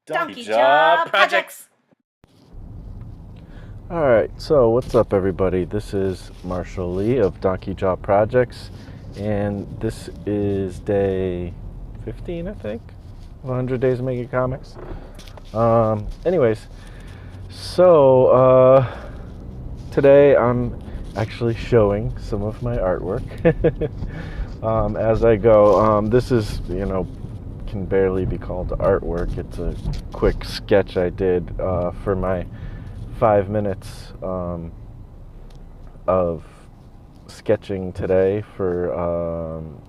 Donkey Jaw Projects. Alright, so what's up everybody? This is Marshall Lee of Donkey Jaw Projects, and this is day 15, I think, 100 Days of Making Comics. Anyways, so today I'm actually showing some of my artwork as I go. This is, can barely be called artwork. It's a quick sketch I did for my 5 minutes of sketching today for,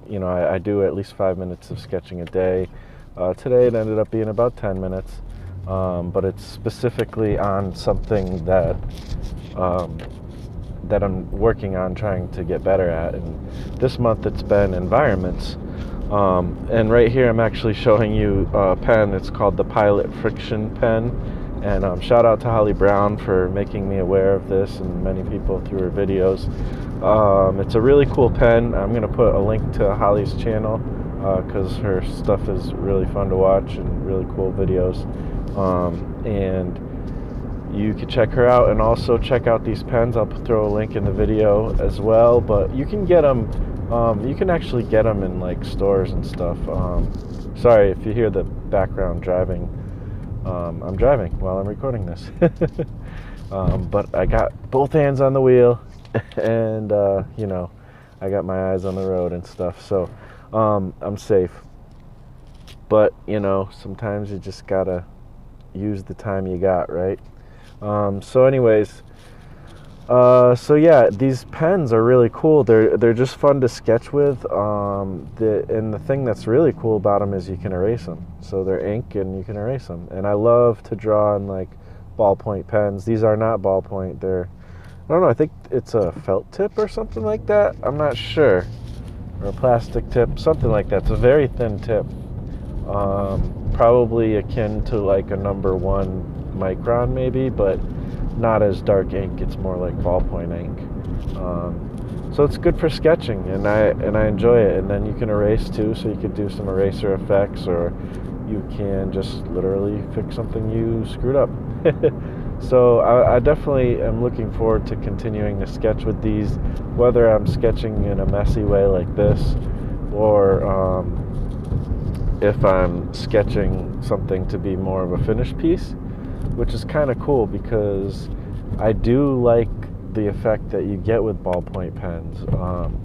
I do at least 5 minutes of sketching a day. Today it ended up being about 10 minutes, but it's specifically on something that I'm working on trying to get better at. And this month it's been environments. And right here I'm actually showing you a pen. It's called the Pilot Friction Pen. And shout out to Holly Brown for making me aware of this, and many people through her videos. It's a really cool pen. I'm going to put a link to Holly's channel because her stuff is really fun to watch and really cool videos. And you can check her out, and also check out these pens. I'll throw a link in the video as well. But you can get them. You can actually get them in like stores and stuff. Sorry if you hear the background driving. I'm driving while I'm recording this. But I got both hands on the wheel, and I got my eyes on the road and stuff, so I'm safe. But sometimes you just gotta use the time you got, right? So anyways, so yeah, these pens are really cool. They're just fun to sketch with. And the thing that's really cool about them is you can erase them. So they're ink and you can erase them. And I love to draw on like ballpoint pens. These are not ballpoint. I don't know, I think it's a felt tip or something like that. I'm not sure. Or a plastic tip, something like that. It's a very thin tip. Probably akin to like a number 1 micron maybe, but not as dark ink. It's more like ballpoint ink. So it's good for sketching, and I enjoy it. And then you can erase too, so you could do some eraser effects, or you can just literally fix something you screwed up. So I definitely am looking forward to continuing to sketch with these, whether I'm sketching in a messy way like this, or if I'm sketching something to be more of a finished piece, which is kind of cool because I do like the effect that you get with ballpoint pens,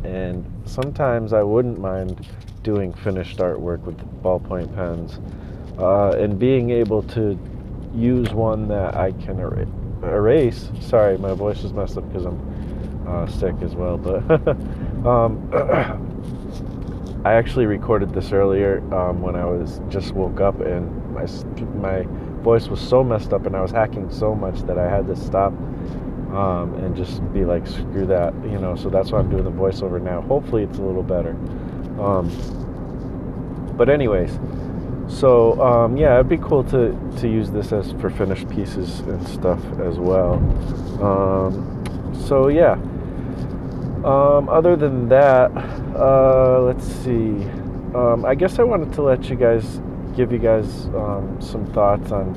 and sometimes I wouldn't mind doing finished artwork with ballpoint pens, and being able to use one that I can erase. Sorry, my voice is messed up because I'm sick as well, but I actually recorded this earlier when I was just woke up, and my voice was so messed up and I was hacking so much that I had to stop and just be like, screw that, so that's why I'm doing the voiceover now. Hopefully it's a little better. But anyways, so yeah, it'd be cool to use this as for finished pieces and stuff as well. So yeah, other than that, let's see, I guess I wanted to give you guys some thoughts on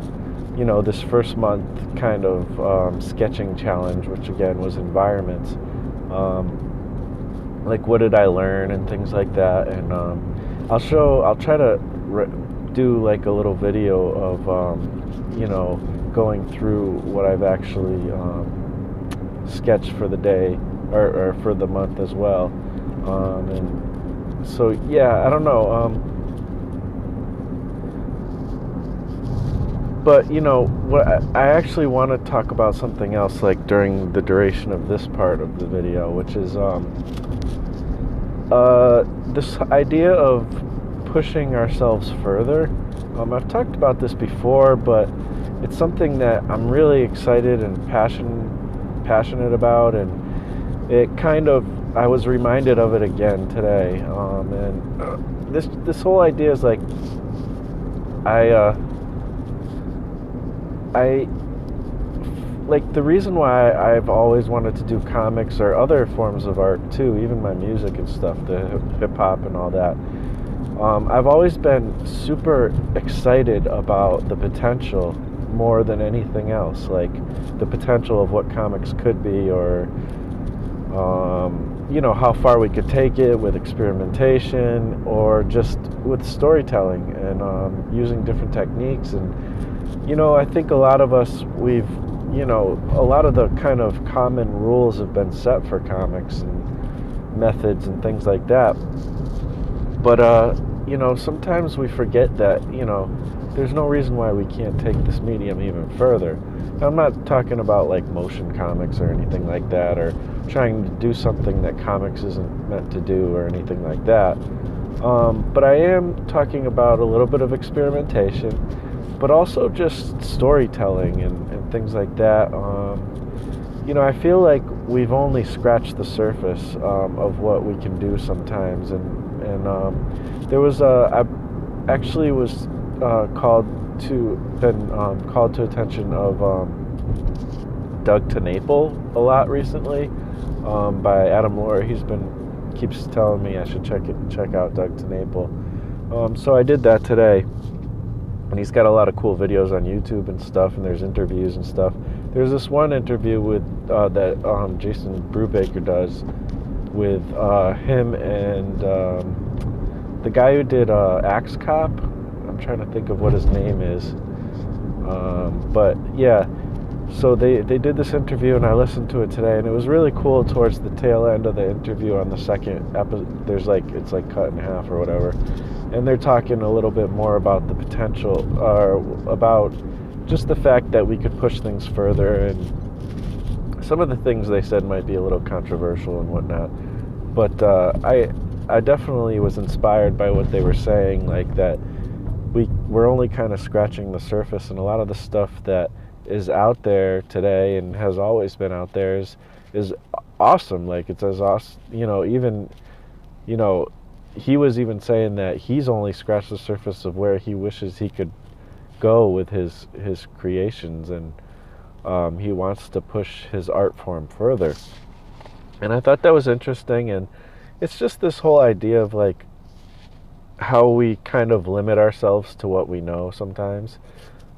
this first month kind of sketching challenge, which again was environments. Like, what did I learn and things like that. And I'll try to do like a little video of going through what I've actually sketched for the day, or for the month as well. And so yeah, I don't know, but what I actually want to talk about something else, like during the duration of this part of the video, which is this idea of pushing ourselves further. I've talked about this before, but it's something that I'm really excited and passionate about, and it kind of, I was reminded of it again today. And this whole idea is like, I like, the reason why I've always wanted to do comics or other forms of art too, even my music and stuff, the hip hop and all that, I've always been super excited about the potential more than anything else, like the potential of what comics could be, or how far we could take it with experimentation or just with storytelling and using different techniques. And I think a lot of us, a lot of the kind of common rules have been set for comics and methods and things like that. But sometimes we forget that there's no reason why we can't take this medium even further. Now, I'm not talking about like motion comics or anything like that, or trying to do something that comics isn't meant to do or anything like that. But I am talking about a little bit of experimentation, but also just storytelling and things like that. I feel like we've only scratched the surface of what we can do sometimes. And there was I actually was called to attention of Doug TenNapel a lot recently, by Adam Lore. Keeps telling me I should check out Doug TenNapel. So I did that today, and he's got a lot of cool videos on YouTube and stuff, and there's interviews and stuff. There's this one interview that Jason Brubaker does with him and the guy who did Axe Cop. I'm trying to think of what his name is. But yeah, so they did this interview, and I listened to it today, and it was really cool. Towards the tail end of the interview, on the second episode, it's like cut in half or whatever, and they're talking a little bit more about the potential, or about just the fact that we could push things further. And some of the things they said might be a little controversial and whatnot, but I definitely was inspired by what they were saying, like that we're only kind of scratching the surface, and a lot of the stuff that is out there today and has always been out there is awesome. Like, it's as awesome, even he was even saying that he's only scratched the surface of where he wishes he could go with his creations, and he wants to push his art form further. And I thought that was interesting. And it's just this whole idea of like how we kind of limit ourselves to what we know sometimes,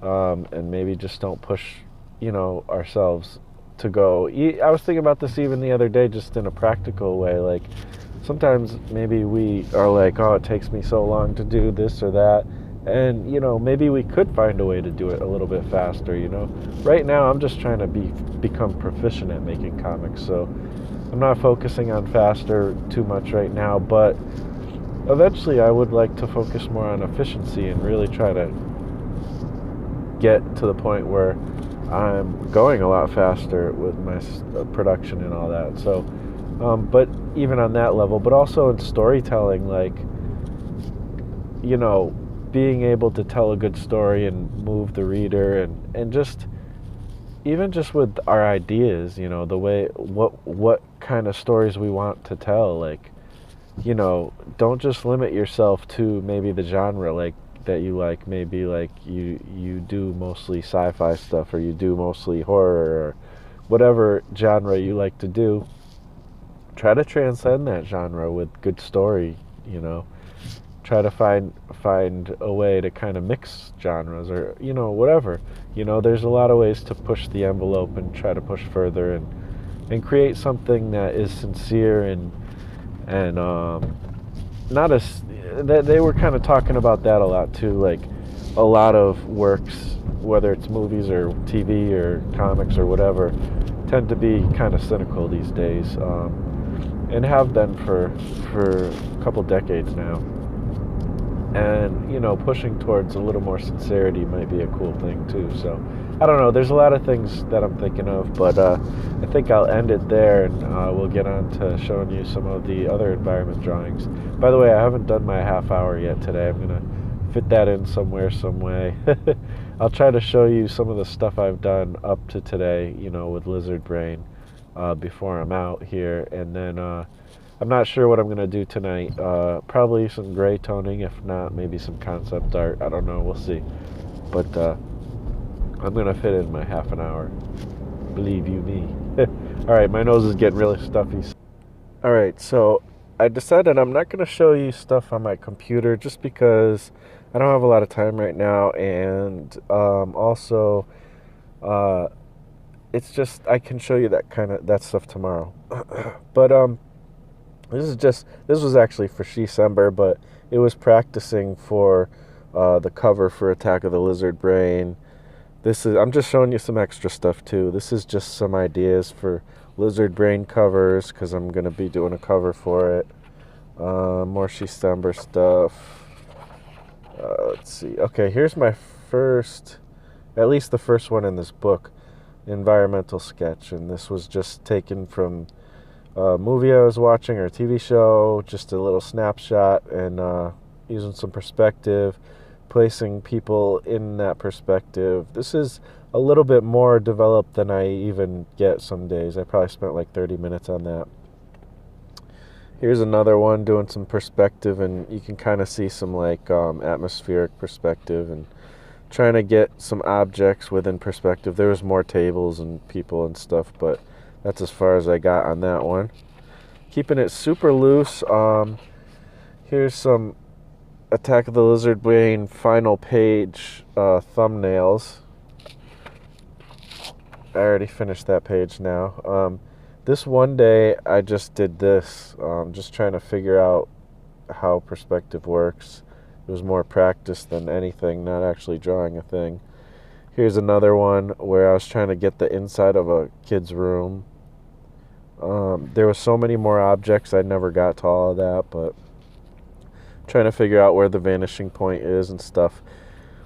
and maybe just don't push ourselves to go. I was thinking about this even the other day, just in a practical way. Like, sometimes maybe we are like, oh, it takes me so long to do this or that, and maybe we could find a way to do it a little bit faster. Right now I'm just trying to become proficient at making comics, so I'm not focusing on faster too much right now, but eventually I would like to focus more on efficiency and really try to get to the point where I'm going a lot faster with my production and all that. So but even on that level, but also in storytelling, like being able to tell a good story and move the reader, and just even just with our ideas, the way what kind of stories we want to tell. Like, don't just limit yourself to maybe the genre like that you like. Maybe like you do mostly sci-fi stuff, or you do mostly horror, or whatever genre you like to do. Try to transcend that genre with good story. Try to find a way to kind of mix genres, or whatever. There's a lot of ways to push the envelope and try to push further, and create something that is sincere and not as they were kind of talking about that a lot too. Like, a lot of works, whether it's movies or TV or comics or whatever, tend to be kind of cynical these days, and have been for a couple decades now. And pushing towards a little more sincerity might be a cool thing too. So I don't know, there's a lot of things that I'm thinking of, but I think I'll end it there, and we'll get on to showing you some of the other environment drawings. By the way, I haven't done my half hour yet today. I'm gonna fit that in somewhere, some way. I'll try to show you some of the stuff I've done up to today, with Lizard Brain, before I'm out here. And then I'm not sure what I'm going to do tonight. Probably some gray toning, if not, maybe some concept art. I don't know, we'll see. But I'm going to fit in my half an hour. Believe you me. Alright, my nose is getting really stuffy. Alright, so I decided I'm not going to show you stuff on my computer just because I don't have a lot of time right now, and also uh, it's just I can show you that stuff tomorrow. But this was actually for December, but it was practicing for the cover for Attack of the Lizard Brain. I'm just showing you some extra stuff too. This is just some ideas for Lizard Brain covers because I'm gonna be doing a cover for it. More December stuff. Let's see. Okay, here's my first, at least the first one in this book, environmental sketch, and this was just taken from a movie I was watching or a TV show, just a little snapshot, and using some perspective, placing people in that perspective. This is a little bit more developed than I even get some days. I probably spent like 30 minutes on that. Here's another one doing some perspective, and you can kind of see some like atmospheric perspective and trying to get some objects within perspective. There was more tables and people and stuff, but that's as far as I got on that one. Keeping it super loose. Here's some Attack of the Lizard Brain final page thumbnails. I already finished that page now. This one day I just did this, just trying to figure out how perspective works. It was more practice than anything, not actually drawing a thing. Here's another one where I was trying to get the inside of a kid's room. There was so many more objects, I never got to all of that, but trying to figure out where the vanishing point is and stuff.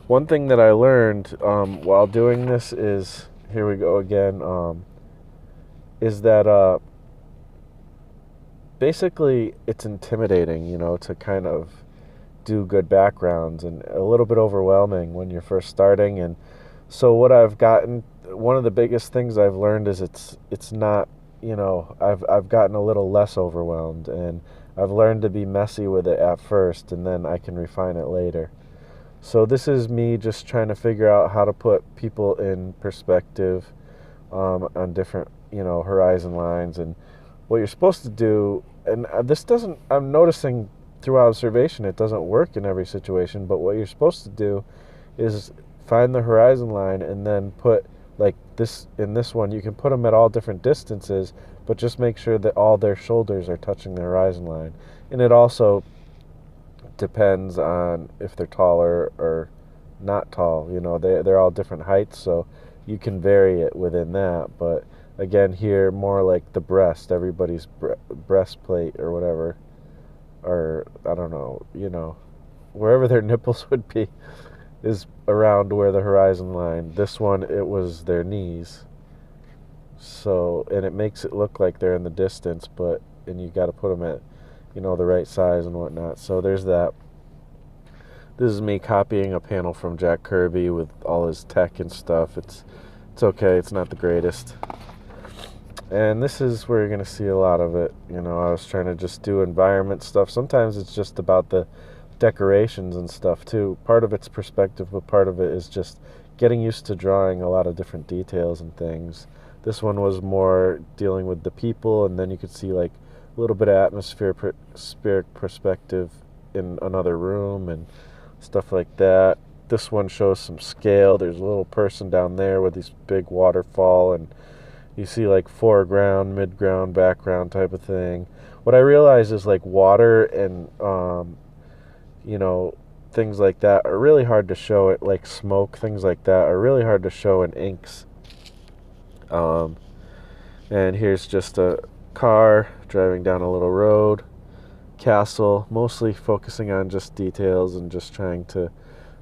One thing that I learned while doing this is, here we go again, is that basically it's intimidating, to kind of do good backgrounds, and a little bit overwhelming when you're first starting. And so one of the biggest things I've learned is it's not, I've gotten a little less overwhelmed, and I've learned to be messy with it at first, and then I can refine it later. So this is me just trying to figure out how to put people in perspective on different, horizon lines, and what you're supposed to do. And I'm noticing through observation it doesn't work in every situation, but what you're supposed to do is find the horizon line and then put, like this, in this one you can put them at all different distances, but just make sure that all their shoulders are touching the horizon line. And it also depends on if they're taller or not tall. They're all different heights, so you can vary it within that. But again, here more like the breast, everybody's breastplate or whatever, or I don't know, wherever their nipples would be is around where the horizon line. This one, it was their knees. So, and it makes it look like they're in the distance, and you got to put them at, the right size and whatnot. So there's that. This is me copying a panel from Jack Kirby with all his tech and stuff. It's okay. It's not the greatest. And this is where you're going to see a lot of it. I was trying to just do environment stuff. Sometimes it's just about the decorations and stuff too. Part of it's perspective, but part of it is just getting used to drawing a lot of different details and things. This one was more dealing with the people, and then you could see like a little bit of atmospheric perspective in another room and stuff like that. This one shows some scale. There's a little person down there with this big waterfall, and you see like foreground, midground, background type of thing. What I realize is like water and things like that are really hard to show it, like smoke, things like that are really hard to show in inks. And here's just a car driving down a little road. Castle, mostly focusing on just details and just trying to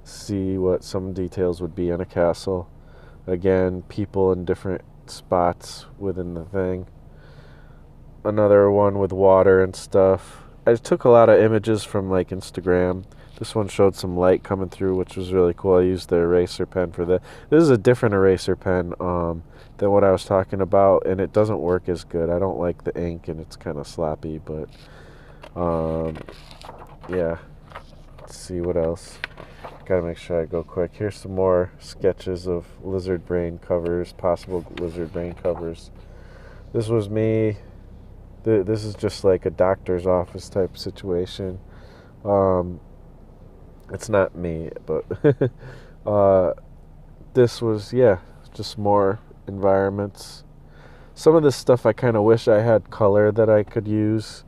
see what some details would be in a castle. Again, people in different spots within the thing. Another one with water and stuff. I took a lot of images from like Instagram. This one showed some light coming through, which was really cool. I used the eraser pen for that. This is a different eraser pen than what I was talking about, and it doesn't work as good. I don't like the ink, and it's kind of sloppy, but yeah. Let's see what else. Gotta make sure I go quick. Here's some more sketches of Lizard Brain covers, possible Lizard Brain covers. This This is just like a doctor's office type situation. It's not me, but this was, yeah, just more environments. Some of this stuff I kind of wish I had color that I could use.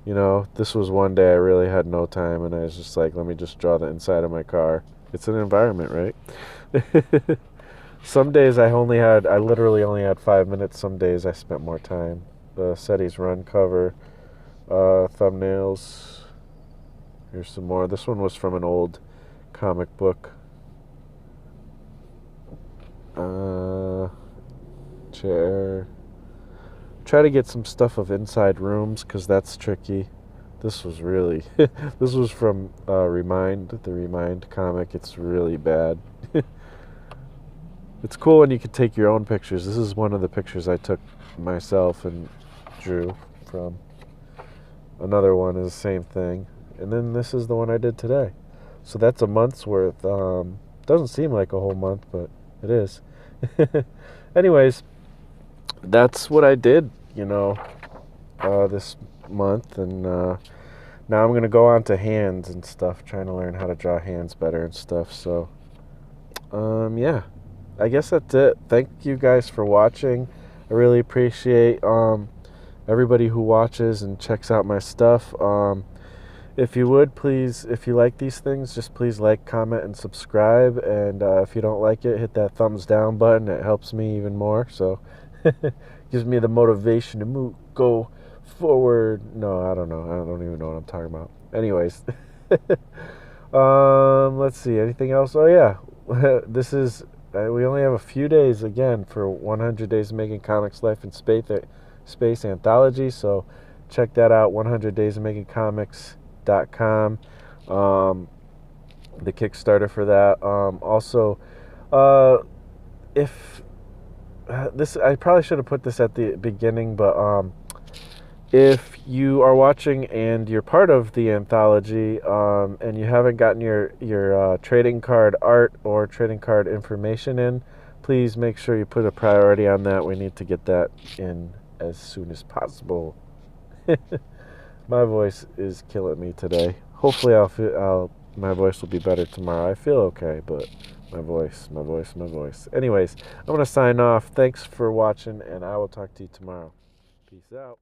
You know, this was one day I really had no time, and I was just like, let me just draw the inside of my car. It's an environment, right? Some days I literally only had 5 minutes. Some days I spent more time. The SETI's Run cover, thumbnails. Here's some more. This one was from an old comic book. Chair. Try to get some stuff of inside rooms because that's tricky. This was really, this was from the Remind comic. It's really bad. It's cool when you can take your own pictures. This is one of the pictures I took myself and drew from. Another one is the same thing. And then this is the one I did today. So that's a month's worth. Doesn't seem like a whole month, but it is. Anyways, that's what I did, this month. And now I'm going to go on to hands and stuff, trying to learn how to draw hands better and stuff. So, yeah, I guess that's it. Thank you guys for watching. I really appreciate everybody who watches and checks out my stuff. If you would, please, if you like these things, just please like, comment, and subscribe. And if you don't like it, hit that thumbs down button. It helps me even more. So gives me the motivation to go forward. No, I don't know. I don't even know what I'm talking about. Anyways, let's see. Anything else? Oh, yeah. This is, we only have a few days again for 100 Days of Making Comics Life in Space Anthology. So check that out, 100 Days of Making Comics.com. The Kickstarter for that. Also, if this, I probably should have put this at the beginning, but if you are watching and you're part of the anthology, and you haven't gotten your trading card art or trading card information in, please make sure you put a priority on that. We need to get that in as soon as possible. My voice is killing me today. Hopefully my voice will be better tomorrow. I feel okay, but my voice. Anyways, I'm going to sign off. Thanks for watching, and I will talk to you tomorrow. Peace out.